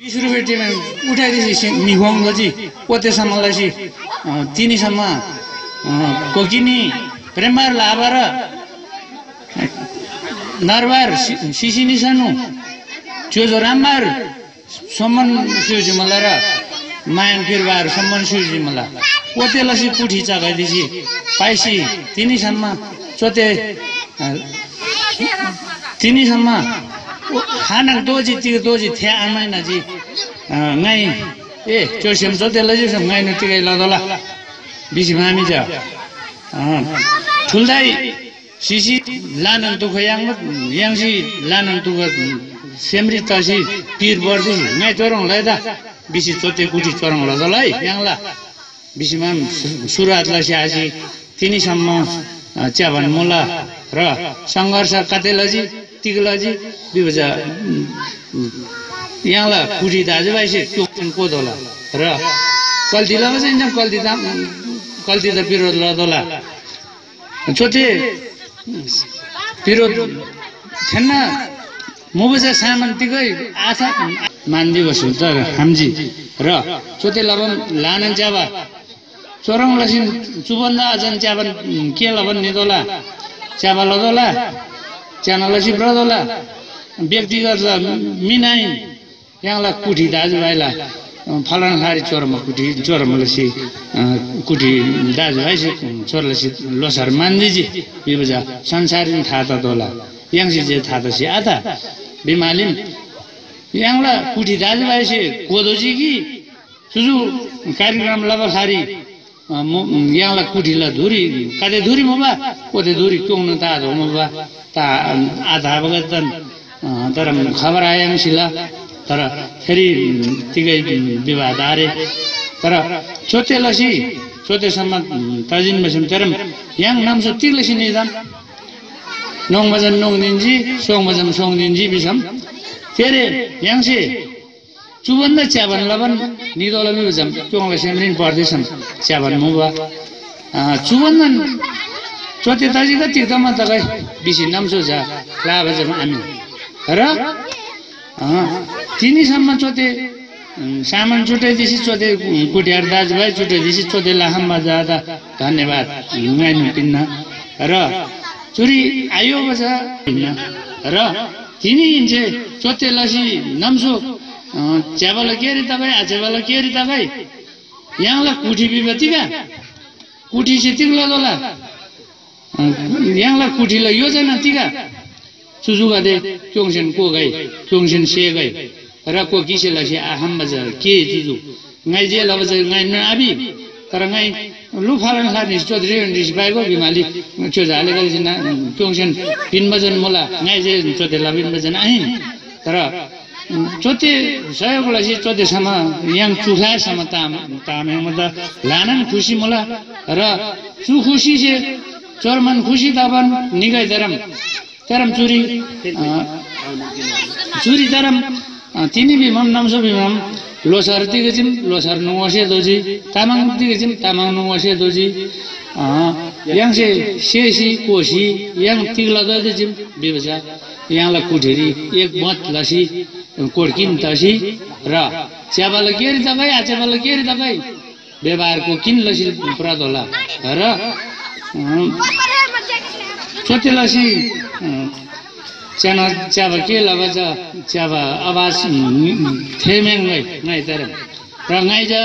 20 रुपैयाँ टिम उठाइदिएपछि निहोङपछि पोतेसम्मलाई तिनीसम्म कोकिनी प्रेमबार लाभार नरबार सिसिनी सानु चोजो रामबार सम्मान सुजी मलाई र मायान फिरबार सम्मान सुजी मलाई पोतेलसी पुठी चगाइदिएपछि पाइसी तिनीसम्म चोते तिनीसम्म खाना दोजी ती दोजी थ्या आमाइना जी ngay cho xem cho tên là gì xem ngay nó cái là đó là bị gì mà mi giờ thul đây xí lan tu khai yang xí lan tu xem đi ta xí pir bor đi ngay cho rong lại da bị gì cho tên cụ chỉ cho rong là đó lại yang là bị gì mà surat là xí xí tini sama cawan mula ra sanggarsa kate là gì tiga là gì bị bây giờ yang lah kudi dah je baik sih kau dola, ra. Kalau tidak macam ni, kalau tidak pirot lah dola. Cote pirot, cina mubazah saman tiga asa mandi basul ter hamji, ra. Cote lawan lanan java, corang lasin subanda ajan java kia lawan ni dola, java lah dola, cina lasi bro dola, biar tiga minain. Yang lah kuti dah jual lah, falan hari corma kuti corma lasi kuti dah jual sih cor lasi losar mandi ji, biasa sansarin thata dola, yang sih je thata sih ada, bimalin, yang lah kuti dah jual sih kodo ji ki, susu karigram laba hari, yang lah kuti lah duri, kade duri moba, kode duri kong nata ada moba, ta ada bagatan, taram khabar ayam sila. तर फेरि तिगै विवाद आरे तर छोटेलसी छोटेसम्म तजिन बसम तरम yang nam so tiglesi ni dan nong bazan nong ninji song ninji bisam tere yang se chubanda chaban laban ni dola mi bisam chong la semrin pardesam chaban muba chubandan chote taji ga tikdama tagai bisi nam so ja la bazam amin ra tini sama cote saman cote disi cote kudiar daj bhai cote disi cote laham bazada dhanyawad ngai nupinna ra churi ayo baza pinna ra tini inche cote lasi namso chabala keri tabai achabala keri tabai yang la kuti bibatika kuti sitikla dola yang la kuti la yojana tika suzuga de kyongsen ko gai kyongsen se gai ra ko kisela si aham bazar ke juju ngai je la bazar ngai na abi tara ngai lu phalan kha ni chodri ni bai go bimali cho jale gai na kyongsen bin bazan mola ngai je chode la bin bazan ahin tara chote sayog la si chode sama yang chukha sama ta me mada lanan khushi mola ra chu khushi se chorman khushi daban nigai daram Taram curi taram tini bimam namso bimam losar tiga jim losar nuwase doji tamang tiga jim tamang nuwase doji yang se kosi yang tigla doji jim bibaja yang la kudiri ek mat lasi korkin tasi ra chabala keri tagai achabala keri tagai bebar ko kin lasi pradola ra chote lasi chana chaba ke lavaja chaba awas themeng ngai taram ra ngai ja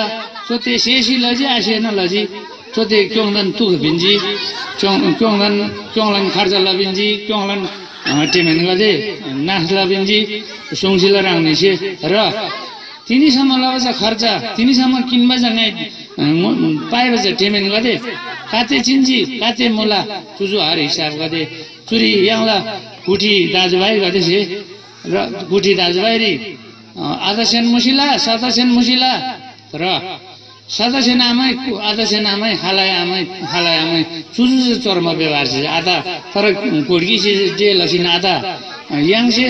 chote sesi laji asena laji chote kyongdan tu binji kyonglan kharja la binji kyonglan temen gade nasla binji songsila rangni se ra tini sama lavaja kharja tini sama kinba ja ngai पाए टेमेन गदे काते चिन्जी काते मोला तुजु हर हिसाब गदे चुरी यहाँला कुटी दाजुभाइ गदे से र कुटी दाजुभाइ री आधा सेन मुसिला सादा सेन मुसिला र सादा सेन आमै आधा सेन आमै हालाय आमै चुजु चरमा व्यवहार छ आधा तर कोडकी से जे लसिन आधा yang से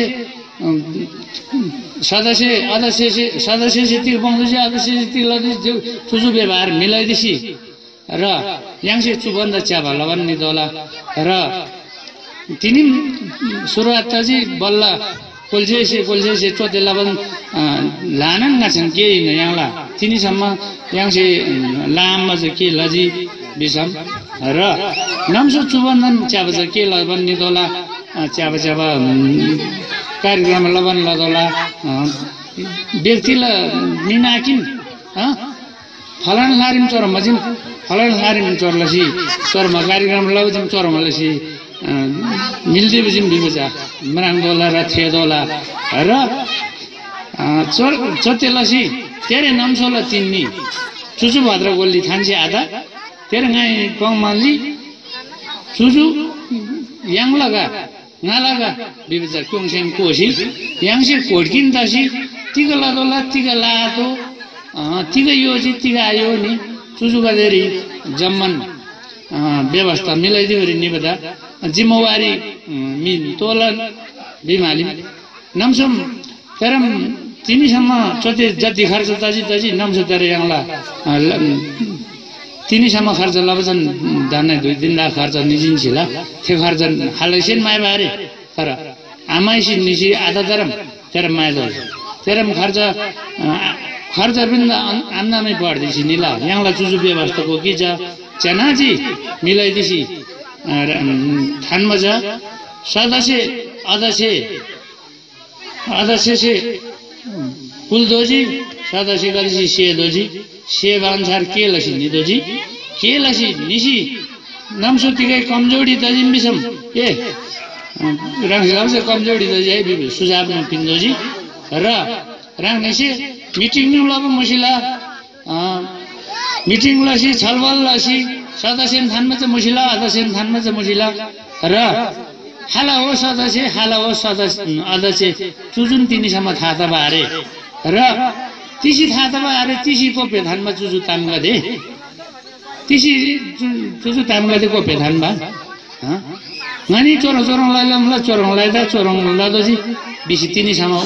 सदस्य तिर पाउँदैछ सदस्य तिर लदिस चुजु व्यवहार मिलाइदिसी र yang से चुबन्द च्याबा लवन नि दोला र तिनी सुरुवात चाहिँ बल्ल कोल्सेसे चोते लबन लानन नाछन के यहाँला तिनीसम्म यहाँसे लाममा चाहिँ के लजी बिसम र नम्सो चुबन्धन च्याब चाहिँ के लबन निदोला च्याब कार्यक्रम लबन लदोला व्यक्तिलाई निनाकिन फलान लारिम चोर मजिन फलान लारिम चोरलसी चोरमा कार्यक्रम लबजिम चोरमलसी मिल्दै बजिम बिबजा मराङदोला र थेदोला र चोतेलसी तेरे नम्सोला तिन्नी चुचु भद्र गोल्ली थान्सी आधा तेरे गाई पङमाली चुचु याङलगा नालागा बिबजा क्योङसेङ कोसी याङसे कोड्किन दसी तिगा लदोला तिगा लातो तिगा योजी तिगा आयो नि चुचु गदेरी जम्मन व्यवस्था मिलाइदियो रे निबदा जिम्मेवारी मिन तोलन बिमाली नम्सम तरम तिनीसम्म चोते जति खर्च तजी नम्सो तेरे यहाँला तिनीसम्म खर्च लबजन दाना 2 दिन ला खर्च निजिन्सिला त्यो खर्च हालैसेन माय बारे तर आमाइसी निसी आधा तरम तेरे माय दो तेरम खर्च पनि आन्दामै पर्दैछ निला यहाँला चुचु व्यवस्थाको के छ चनाजी मिलाइदिसी थानमा छ सदस्य अध्यक्ष कुलदोजी सदस्य गरिसी सेदोजी सेव अनुसार के लसी निदोजी के लसी निसी नम्सुतिकै कमजोरी दजिम बिसम ए राङसे कमजोरी दजी है बिबि सुझाव पिन्दोजी र राङनेसे मिटिङ लब मुसिला मिटिङ लसी छलबल लसी सदस्य थानमा चाहिँ मुसिला अध्यक्ष थानमा चाहिँ मुसिला र हाला हो सदस्य अध्यक्ष चुजुन तिनीसम्म थाहा त बारे र तिसी थाहा त बारे तिसी को पेधानमा चुजु ताम गदे तिसी चुजु ताम गदे को पेधानमा ngani corong lalam la corong laida corong ladoji bisi tini sama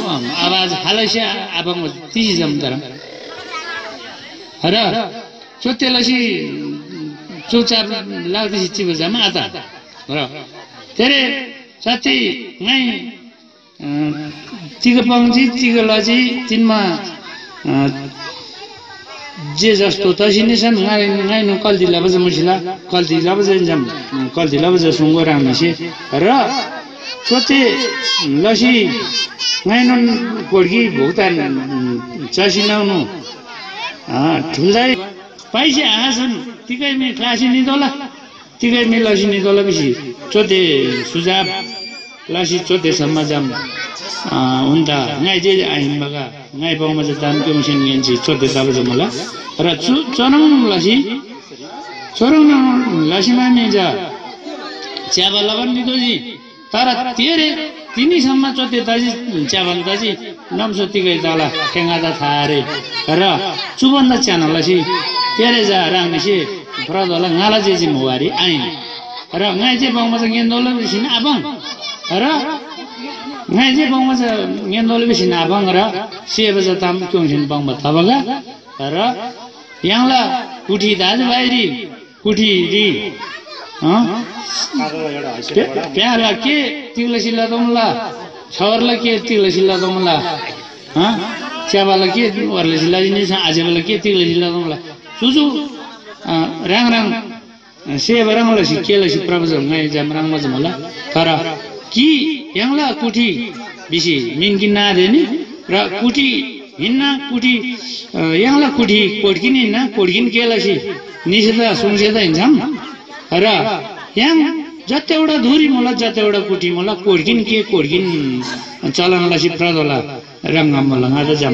आवाज हालैसे abang tisi jam tarang hara chotelasi चुपचाप लाग्दैछ चिबजामा आता र तेरे साथी नgai तिग पङजी तिग लजी तिनमा जे जस्तो तसिने छन् ngai न कल्दी लबज मुसिला कल्दी लबज जम कल्दी लबज सुंगो राम्नेसे र चोते लसी ngai न कोडगी भुक्तान चसिनाउनु ठुल्दै पैसा आछन् तिकै मे क्लासी निदोला तिकै मे लसी निदोला बिसी चोते सुझाव लसी चोते सम्म जाम उन्दा ngai जे आइमगा ngai पाउमा चाहिँ दाम के मसिन गेन्सी चोते तब जमला र चरङ लसीमा मेजा च्याबा लगन निदोजी तर तेरे तिनीसम्म चोते दाजी च्याबन दाजी नम्सोतिकै दाला ठेंगादा थारे र चुबन्दा च्यानलसी तेरे जा राङनेसे प्रदोला ngaला जे जिम्मेवारी आइन र ngai जे बाउमा चाहिँ गेन्दोला बिसिन आबङ र ngai जे बाउमा चाहिँ गेन्दोला बिसिन आबङ र सेबजा ताम क्योङसिन बाउमा तबगा र यहाँला कुठी दाजुभाइरी कुठी री प्याला के तिगले सिला दमला छवरला के तिगले सिला दमला च्याबाला के वरले सिला दिने छ आजेबला के तिगले सिला दमला सुजु राङ सेब राङला सिकेला सि प्रभुजम ngai जम राङमा जमला तर कि यहाँला कुठी बिसी मिनकिन ना देनी र कुठी हिन्ना कुठी यहाँला कुठी कोडकिन हिन्ना कोडकिन केलासी निसेदा सुङसेदा हिन्छम र यहाँ जतेवटा धुरी मलाई जतेवटा कुठी मलाई कोडकिन चलनलाई सि प्रदोला रङमा मलाई आज जाम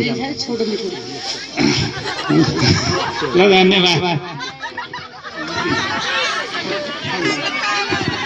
ल धन्यवाद।